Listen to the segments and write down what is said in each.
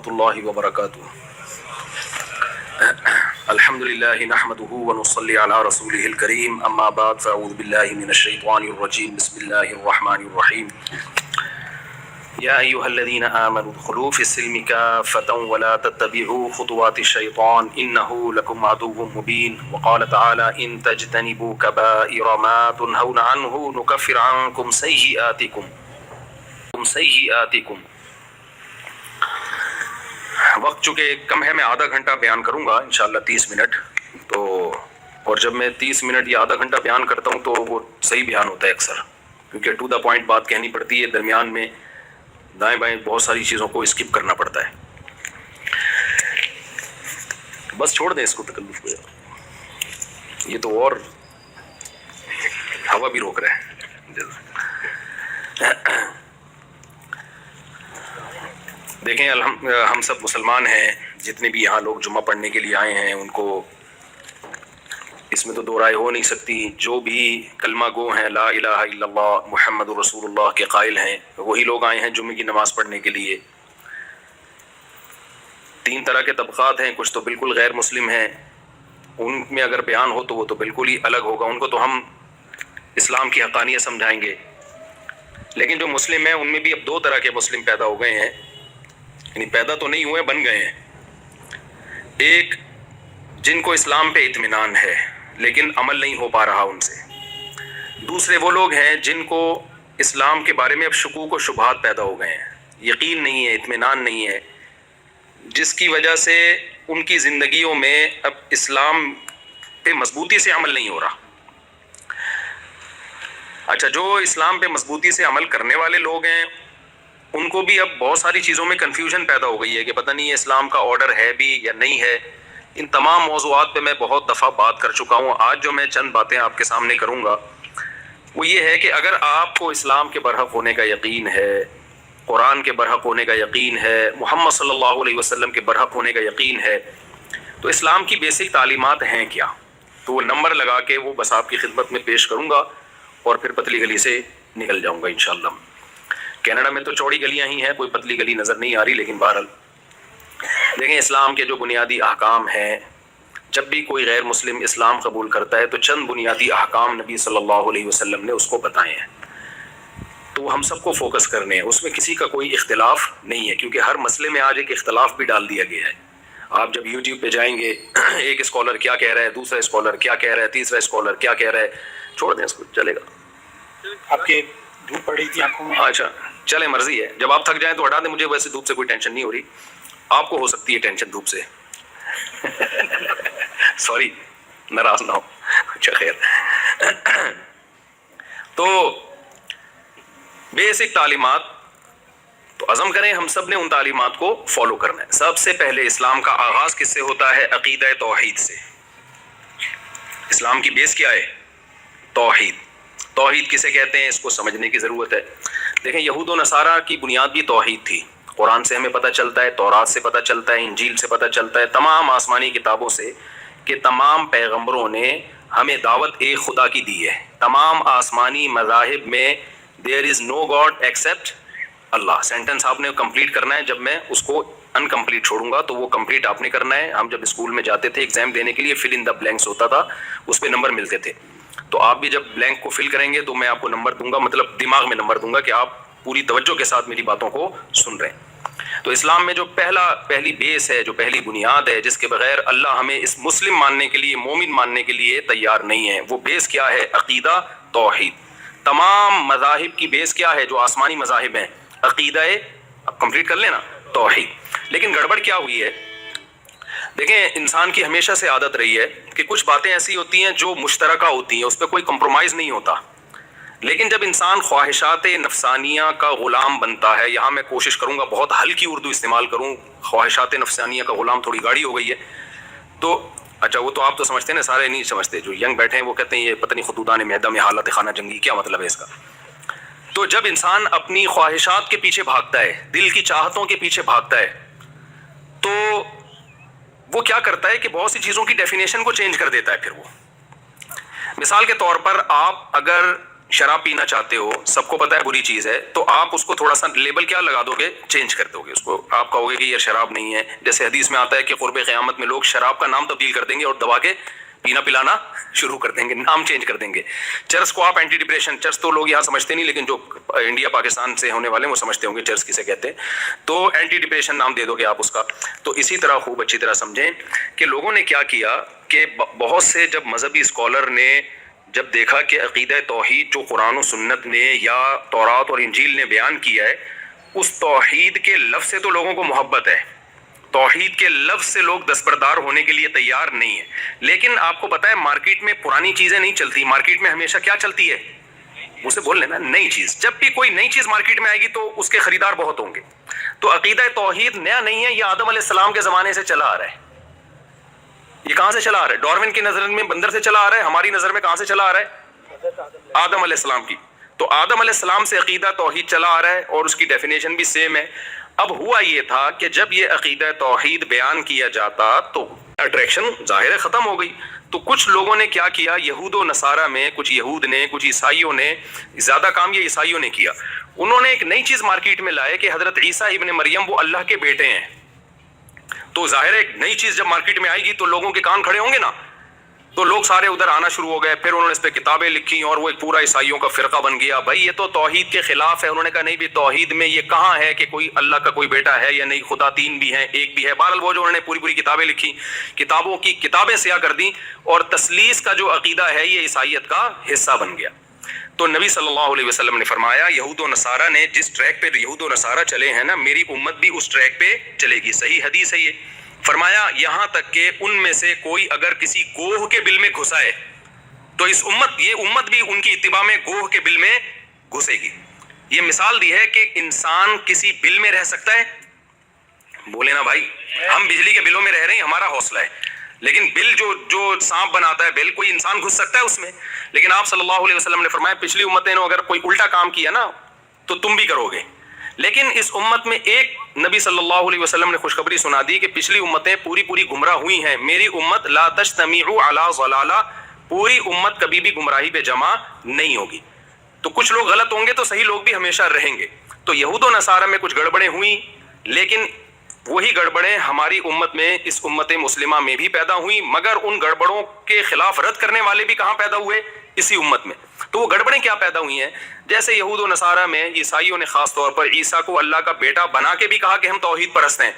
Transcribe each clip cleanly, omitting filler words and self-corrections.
ورحمۃ اللہ وبرکاتہ۔ الحمد للہ نحمده ونصلی علی رسولہ الکریم، اما بعد فاعوذ باللہ من الشیطان الرجیم، بسم اللہ الرحمن الرحیم۔ یا ایھا الذین آمنوا ادخلوا فی السلم کافۃ ولا تتبعوا خطوات الشیطان انہ لکم عدو مبین۔ وقال تعالی ان تجتنبوا کبائر ما تنہون عنہ نکفر عنکم سیئاتکم۔ وقت چونکہ کم ہے، میں آدھا گھنٹہ بیان کروں گا انشاءاللہ، 30 منٹ تو، اور جب میں 30 منٹ یا آدھا گھنٹہ بیان کرتا ہوں تو وہ صحیح بیان ہوتا ہے اکثر، کیونکہ ٹو دا پوائنٹ بات کہنی پڑتی ہے، درمیان میں دائیں بائیں بہت ساری چیزوں کو اسکپ کرنا پڑتا ہے۔ بس چھوڑ دیں اس کو، تکلف کو، یہ تو اور ہوا بھی روک رہا ہے۔ دیکھیں، ہم سب مسلمان ہیں، جتنے بھی یہاں لوگ جمعہ پڑھنے کے لیے آئے ہیں ان کو اس میں تو دو رائے ہو نہیں سکتی، جو بھی کلمہ گو ہیں، لا الہ الا اللہ محمد رسول اللہ کے قائل ہیں، وہی لوگ آئے ہیں جمعے کی نماز پڑھنے کے لیے۔ تین طرح کے طبقات ہیں، کچھ تو بالکل غیر مسلم ہیں، ان میں اگر بیان ہو تو وہ تو بالکل ہی الگ ہوگا، ان کو تو ہم اسلام کی حقانیت سمجھائیں گے۔ لیکن جو مسلم ہیں ان میں بھی اب دو طرح کے مسلم پیدا ہو گئے ہیں، یعنی پیدا تو نہیں ہوئے، بن گئے ہیں۔ ایک جن کو اسلام پہ اطمینان ہے لیکن عمل نہیں ہو پا رہا ان سے۔ دوسرے وہ لوگ ہیں جن کو اسلام کے بارے میں اب شکوک و شبہات پیدا ہو گئے ہیں، یقین نہیں ہے، اطمینان نہیں ہے، جس کی وجہ سے ان کی زندگیوں میں اب اسلام پہ مضبوطی سے عمل نہیں ہو رہا۔ اچھا، جو اسلام پہ مضبوطی سے عمل کرنے والے لوگ ہیں ان کو بھی اب بہت ساری چیزوں میں کنفیوژن پیدا ہو گئی ہے کہ پتہ نہیں یہ اسلام کا آرڈر ہے بھی یا نہیں ہے۔ ان تمام موضوعات پہ میں بہت دفعہ بات کر چکا ہوں۔ آج جو میں چند باتیں آپ کے سامنے کروں گا وہ یہ ہے کہ اگر آپ کو اسلام کے برحق ہونے کا یقین ہے، قرآن کے برحق ہونے کا یقین ہے، محمد صلی اللہ علیہ وسلم کے برحق ہونے کا یقین ہے، تو اسلام کی بیسک تعلیمات ہیں کیا؟ تو وہ نمبر لگا کے وہ بس آپ کی خدمت میں پیش کروں گا اور پھر پتلی گلی سے نکل جاؤں گا انشاءاللہ۔ کینیڈا میں تو چوڑی گلیاں ہی ہیں، کوئی پتلی گلی نظر نہیں آ رہی، لیکن بہرحال دیکھیں، اسلام کے جو بنیادی احکام ہیں، جب بھی کوئی غیر مسلم اسلام قبول کرتا ہے تو چند بنیادی احکام نبی صلی اللہ علیہ وسلم نے اس کو بتائے ہیں، تو ہم سب کو فوکس کرنے ہیں، اس میں کسی کا کوئی اختلاف نہیں ہے، کیونکہ ہر مسئلے میں آج ایک اختلاف بھی ڈال دیا گیا ہے۔ آپ جب یوٹیوب پہ جائیں گے، ایک اسکالر کیا کہہ رہا ہے، دوسرا اسکالر کیا کہہ رہا ہے، تیسرا اسکالر کیا کہہ رہا ہے، چھوڑ دیں اس کو، چلے گا۔ آپ کے دھوپ پڑی تھی آنکھوں میں؟ اچھا چلے، مرضی ہے، جب آپ تھک جائیں تو ہٹا دیں، مجھے ویسے دھوپ سے کوئی ٹینشن نہیں ہو رہی، آپ کو ہو سکتی ہے ٹینشن دھوپ سے، سوری، ناراض نہ ہو۔ اچھا خیر، تو بیسک تعلیمات تو عزم کریں ہم سب نے ان تعلیمات کو فالو کرنا ہے۔ سب سے پہلے اسلام کا آغاز کس سے ہوتا ہے؟ عقیدہ توحید سے۔ اسلام کی بیس کیا ہے؟ توحید۔ توحید کسے کہتے ہیں، اس کو سمجھنے کی ضرورت ہے۔ دیکھیں، یہود و نصارہ کی بنیاد بھی توحید تھی، قرآن سے ہمیں پتہ چلتا ہے، تورات سے پتہ چلتا ہے، انجیل سے پتہ چلتا ہے، تمام آسمانی کتابوں سے، کہ تمام پیغمبروں نے ہمیں دعوت ایک خدا کی دی ہے۔ تمام آسمانی مذاہب میں there is no God except Allah. Sentence آپ نے کمپلیٹ کرنا ہے، جب میں اس کو انکمپلیٹ چھوڑوں گا تو وہ کمپلیٹ آپ نے کرنا ہے۔ ہم جب اسکول میں جاتے تھے ایگزام دینے کے لیے، فل ان دا بلینکس ہوتا تھا، اس پہ نمبر ملتے تھے، تو آپ بھی جب بلینک کو فل کریں گے تو میں آپ کو نمبر دوں گا، مطلب دماغ میں نمبر دوں گا کہ آپ پوری توجہ کے ساتھ میری باتوں کو سن رہے ہیں۔ تو اسلام میں جو پہلی بیس ہے، جو پہلی بنیاد ہے، جس کے بغیر اللہ ہمیں اس مسلم ماننے کے لیے، مومن ماننے کے لیے تیار نہیں ہے، وہ بیس کیا ہے؟ عقیدہ توحید۔ تمام مذاہب کی بیس کیا ہے جو آسمانی مذاہب ہیں؟ عقیدہ، اب کمپلیٹ کر لینا، توحید۔ لیکن گڑبڑ کیا ہوئی ہے؟ دیکھیں، انسان کی ہمیشہ سے عادت رہی ہے کہ کچھ باتیں ایسی ہوتی ہیں جو مشترکہ ہوتی ہیں، اس پہ کوئی کمپرومائز نہیں ہوتا، لیکن جب انسان خواہشات نفسانیہ کا غلام بنتا ہے، یہاں میں کوشش کروں گا بہت ہلکی اردو استعمال کروں، خواہشات نفسانیہ کا غلام تھوڑی گاڑی ہو گئی ہے، تو اچھا وہ تو آپ تو سمجھتے ہیں نا، سارے نہیں سمجھتے، جو ینگ بیٹھے ہیں وہ کہتے ہیں یہ پتہ نہیں خطوطان معدہ میں حالت خانہ جنگی، کیا مطلب ہے اس کا؟ تو جب انسان اپنی خواہشات کے پیچھے بھاگتا ہے، دل کی چاہتوں کے پیچھے بھاگتا ہے، تو وہ کیا کرتا ہے کہ بہت سی چیزوں کی ڈیفینیشن کو چینج کر دیتا ہے۔ پھر وہ مثال کے طور پر، آپ اگر شراب پینا چاہتے ہو, سب کو پتا ہے بری چیز ہے, تو آپ اس کو تھوڑا سا لیبل کیا لگا دو گے, چینج کر دو گے اس کو. آپ کہو گے کہ یہ شراب نہیں ہے. جیسے حدیث میں آتا ہے کہ قرب قیامت میں لوگ شراب کا نام تبدیل کر دیں گے اور دبا کے پینا پلانا شروع کر دیں گے, نام چینج کر دیں گے. چرس کو آپ اینٹی ڈپریشن, چرس تو لوگ یہاں سمجھتے نہیں, لیکن جو انڈیا پاکستان سے ہونے والے ہیں وہ سمجھتے ہوں گے چرس کسے کہتے ہیں, تو اینٹی ڈپریشن نام دے دو گے آپ اس کا. تو اسی طرح خوب اچھی طرح سمجھیں کہ لوگوں نے کیا کیا کہ بہت سے جب مذہبی اسکالر نے جب دیکھا کہ عقیدہ توحید جو قرآن و سنت نے یا تورات اور انجیل نے بیان کیا ہے, اس توحید کے لفظ سے تو لوگوں کو محبت ہے, توحید کے لفظ سے لوگ دستبردار ہونے کے لیے تیار نہیں ہے. لیکن آپ کو پتا ہے مارکیٹ میں پرانی چیزیں نہیں چلتی, مارکیٹ میں ہمیشہ کیا چلتی ہے, اسے بول لینا نئی چیز. جب بھی کوئی نئی چیز مارکیٹ میں آئے گی تو اس کے خریدار بہت ہوں گے. تو عقیدہ توحید نیا نہیں ہے, یہ آدم علیہ السلام کے زمانے سے چلا آ رہا ہے. یہ کہاں سے چلا آ رہا ہے؟ ڈاروین کی نظر میں بندر سے چلا آ رہا ہے, ہماری نظر میں کہاں سے چلا آ رہا ہے؟ آدم علیہ السلام کی. تو آدم علیہ السلام سے عقیدہ توحید چلا آ رہا ہے اور اس کی ڈیفینیشن بھی سیم ہے. اب ہوا یہ تھا کہ جب یہ عقیدہ توحید بیان کیا جاتا تو اٹریکشن ظاہر ختم ہو گئی. تو کچھ لوگوں نے کیا کیا, یہود و نصارہ میں کچھ یہود نے, کچھ عیسائیوں نے, زیادہ کام یہ عیسائیوں نے کیا, انہوں نے ایک نئی چیز مارکیٹ میں لائے کہ حضرت عیسیٰ ابن مریم وہ اللہ کے بیٹے ہیں. تو ظاہر ہے ایک نئی چیز جب مارکیٹ میں آئے گی تو لوگوں کے کان کھڑے ہوں گے نا, تو لوگ سارے ادھر آنا شروع ہو گئے. پھر انہوں نے اس پہ کتابیں لکھی اور وہ ایک پورا عیسائیوں کا فرقہ بن گیا. بھائی یہ تو توحید کے خلاف ہے. انہوں نے کہا نہیں بھی توحید میں یہ کہاں ہے کہ کوئی اللہ کا کوئی بیٹا ہے یا نہیں, خدا تین بھی ہیں ایک بھی ہے. بہرحال وہ جو انہوں نے پوری کتابیں لکھی, کتابوں کی کتابیں سیاہ کر دیں, اور تثلیث کا جو عقیدہ ہے یہ عیسائیت کا حصہ بن گیا. تو نبی صلی اللہ علیہ وسلم نے فرمایا یہود و نصارہ نے جس ٹریک پہ یہود و نصارہ چلے ہیں نا, میری امت بھی اس ٹریک پہ چلے گی. صحیح حدیث ہے یہ. فرمایا یہاں تک کہ ان میں سے کوئی اگر کسی گوہ کے بل میں گھسائے تو اس امت, یہ امت بھی ان کی اتباع میں گوہ کے بل میں گھسے گی. یہ مثال دی ہے کہ انسان کسی بل میں رہ سکتا ہے, بولے نا بھائی, ہم بجلی کے بلوں میں رہ رہے ہیں, ہمارا حوصلہ ہے, لیکن بل جو سانپ بناتا ہے بل, کوئی انسان گھس سکتا ہے اس میں. لیکن آپ صلی اللہ علیہ وسلم نے فرمایا پچھلی امتیں نے اگر کوئی الٹا کام کیا نا تو تم بھی کرو گے. لیکن اس امت میں ایک نبی صلی اللہ علیہ وسلم نے خوشخبری سنا دی کہ پچھلی امتیں پوری گمراہ ہوئی ہیں, میری امت لا تجتمع علی ضلالہ, پوری امت کبھی بھی گمراہی پہ جمع نہیں ہوگی. تو کچھ لوگ غلط ہوں گے تو صحیح لوگ بھی ہمیشہ رہیں گے. تو یہود و نصارہ میں کچھ گڑبڑیں ہوئیں, لیکن وہی گڑبڑیں ہماری امت میں, اس امت مسلمہ میں بھی پیدا ہوئیں, مگر ان گڑبڑوں کے خلاف رد کرنے والے بھی کہاں پیدا ہوئے؟ اسی امت میں. تو وہ گڑبڑیں کیا پیدا ہوئی ہیں؟ جیسے یہود و نصارہ میں عیسائیوں نے خاص طور پر عیسیٰ کو اللہ کا بیٹا بنا کے بھی کہا کہ ہم توحید پرست ہیں.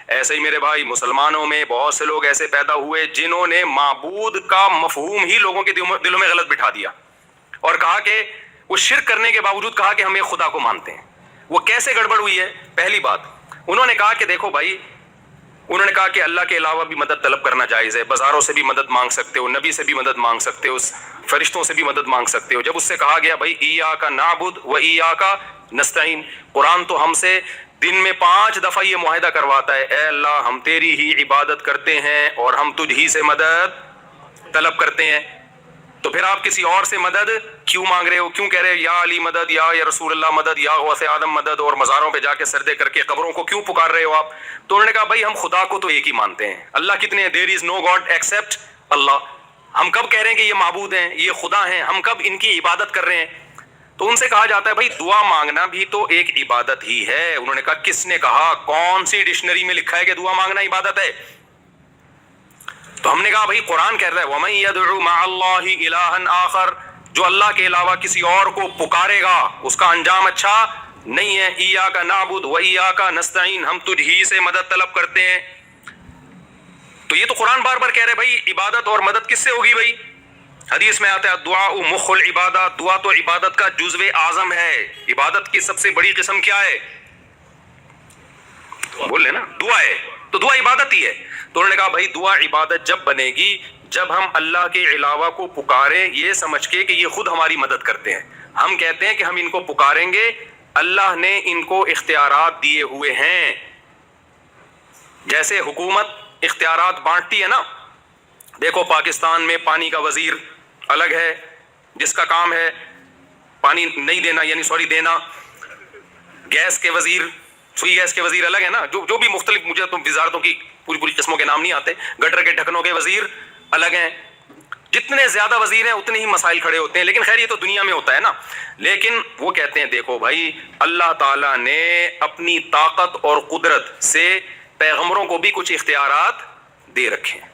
ایسے ہی میرے بھائی مسلمانوں میں بہت سے لوگ ایسے پیدا ہوئے جنہوں نے معبود کا مفہوم ہی لوگوں کے دلوں میں غلط بٹھا دیا اور کہا کہ وہ شرک کرنے کے باوجود کہا کہ ہم ایک خدا کو مانتے ہیں. وہ کیسے گڑبڑ ہوئی ہے؟ پہلی بات, انہوں نے کہا کہ دیکھو بھائی, انہوں نے کہا کہ اللہ کے علاوہ بھی مدد طلب کرنا جائز ہے, بازاروں سے بھی مدد مانگ سکتے ہو, نبی سے بھی مدد مانگ سکتے ہو, فرشتوں سے بھی مدد مانگ سکتے ہو. جب اس سے کہا گیا بھائی ایاک نعبد و ایاک نستعین, قرآن تو ہم سے دن میں 5 دفعہ یہ معاہدہ کرواتا ہے, اے اللہ ہم تیری ہی عبادت کرتے ہیں اور ہم تجھ ہی سے مدد طلب کرتے ہیں, تو پھر آپ کسی اور سے مدد کیوں مانگ رہے ہو؟ کیوں کہہ رہے ہو یا علی مدد, یا رسول اللہ مدد, یا غوث آدم مدد, اور مزاروں پہ جا کے سجدے کر کے قبروں کو کیوں پکار رہے ہو آپ؟ تو انہوں نے کہا بھائی ہم خدا کو تو ایک ہی مانتے ہیں. اللہ کتنے ہیں؟ دیر از نو گاڈ ایکسپٹ اللہ. ہم کب کہہ رہے ہیں کہ یہ معبود ہیں, یہ خدا ہیں؟ ہم کب ان کی عبادت کر رہے ہیں؟ تو ان سے کہا جاتا ہے بھائی دعا مانگنا بھی تو ایک عبادت ہی ہے. انہوں نے کہا کس نے کہا؟ کون سی ڈکشنری میں لکھا ہے کہ دعا مانگنا عبادت ہے؟ تو ہم نے کہا بھائی قرآن کہہ رہا ہے وَمَن يَدْعُ مَعَ اللَّهِ إِلَٰهًا آخَرَ, جو اللہ کے علاوہ کسی اور کو پکارے گا اس کا انجام اچھا نہیں ہے. ایاک نعبد و ایاک نستعین, ہم تجھ ہی سے مدد طلب کرتے ہیں. تو یہ تو قرآن بار بار کہہ رہے بھائی عبادت اور مدد کس سے ہوگی؟ بھائی حدیث میں آتا ہے دعا مخ العبادہ, دعا تو عبادت کا جزو اعظم ہے. عبادت کی سب سے بڑی قسم کیا ہے؟ بول لے نا, دعا ہے. تو دعا عبادت ہی ہے. تو انہوں نے کہا بھائی دعا عبادت جب بنے گی جب ہم اللہ کے علاوہ کو پکاریں یہ سمجھ کے کہ یہ خود ہماری مدد کرتے ہیں. ہم کہتے ہیں کہ ہم ان کو پکاریں گے, اللہ نے ان کو اختیارات دیے ہوئے ہیں. جیسے حکومت اختیارات بانٹتی ہے نا, دیکھو پاکستان میں پانی کا وزیر الگ ہے جس کا کام ہے پانی نہیں دینا, یعنی سوری دینا. گیس کے وزیر, فری گیس کے وزیر الگ ہے نا, جو بھی مختلف, مجھے تو وزارتوں کی پوری قسموں کے نام نہیں آتے. گٹر کے ڈھکنوں کے وزیر الگ ہیں. جتنے زیادہ وزیر ہیں اتنے ہی مسائل کھڑے ہوتے ہیں، لیکن خیر یہ تو دنیا میں ہوتا ہے نا. لیکن وہ کہتے ہیں دیکھو بھائی اللہ تعالیٰ نے اپنی طاقت اور قدرت سے پیغمبروں کو بھی کچھ اختیارات دے رکھے ہیں.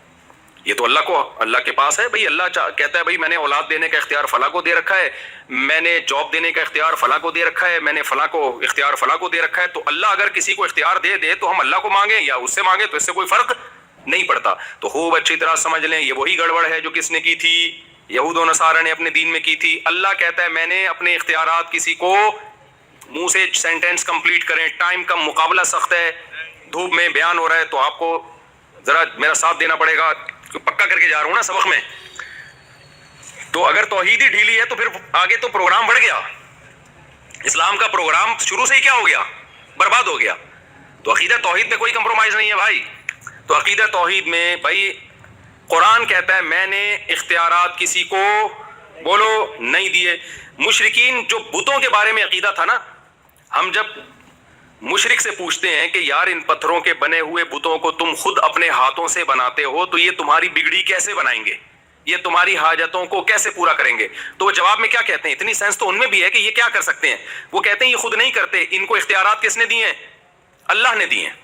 یہ تو اللہ کے پاس ہے بھائی. اللہ کہتا ہے بھائی میں نے اولاد دینے کا اختیار فلاں کو دے رکھا ہے، میں نے جاب دینے کا اختیار فلاں کو دے رکھا ہے، میں نے فلاں کو اختیار فلاں کو دے رکھا ہے. تو اللہ اگر کسی کو اختیار دے تو ہم اللہ کو مانگیں یا اس سے مانگیں تو اس سے کوئی فرق نہیں پڑتا. تو خوب اچھی طرح سمجھ لیں یہ وہی گڑبڑ ہے جو کس نے کی تھی؟ یہود و نصارہ نے اپنے دین میں کی تھی. اللہ کہتا ہے میں نے اپنے اختیارات کسی کو، منہ سے سینٹینس کمپلیٹ کریں، ٹائم کا مقابلہ سخت ہے، دھوپ میں بیان ہو رہا ہے تو آپ کو ذرا میرا ساتھ دینا پڑے گا، پکا کر کے جا رہا ہوں نا سبق میں. تو اگر توحید ہی ڈھیلی ہے تو پھر آگے تو پروگرام بڑھ گیا. اسلام کا پروگرام شروع سے ہی کیا ہو گیا؟ برباد ہو گیا. تو عقیدہ توحید میں کوئی کمپرومائز نہیں ہے بھائی. تو عقیدہ توحید میں بھائی قرآن کہتا ہے میں نے اختیارات کسی کو بولو نہیں دیے. مشرکین جو بتوں کے بارے میں عقیدہ تھا نا، ہم جب مشرک سے پوچھتے ہیں کہ یار ان پتھروں کے بنے ہوئے بتوں کو تم خود اپنے ہاتھوں سے بناتے ہو تو یہ تمہاری بگڑی کیسے بنائیں گے، یہ تمہاری حاجتوں کو کیسے پورا کریں گے؟ تو وہ جواب میں کیا کہتے ہیں؟ اتنی سینس تو ان میں بھی ہے کہ یہ کیا کر سکتے ہیں. وہ کہتے ہیں یہ خود نہیں کرتے، ان کو اختیارات کس نے دیے ہیں؟ اللہ نے دیے ہیں.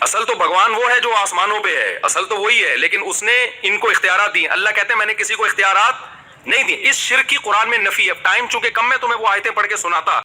اصل تو بھگوان وہ ہے جو آسمانوں پہ ہے، اصل تو وہی ہے، لیکن اس نے ان کو اختیارات دیے. اللہ کہتے ہیں میں نے کسی کو اختیارات نہیں دیے. اس شرک کی قرآن میں نفی ہے. ٹائم چونکہ کم ہے تو میں وہ آیتیں پڑھ کے سناتا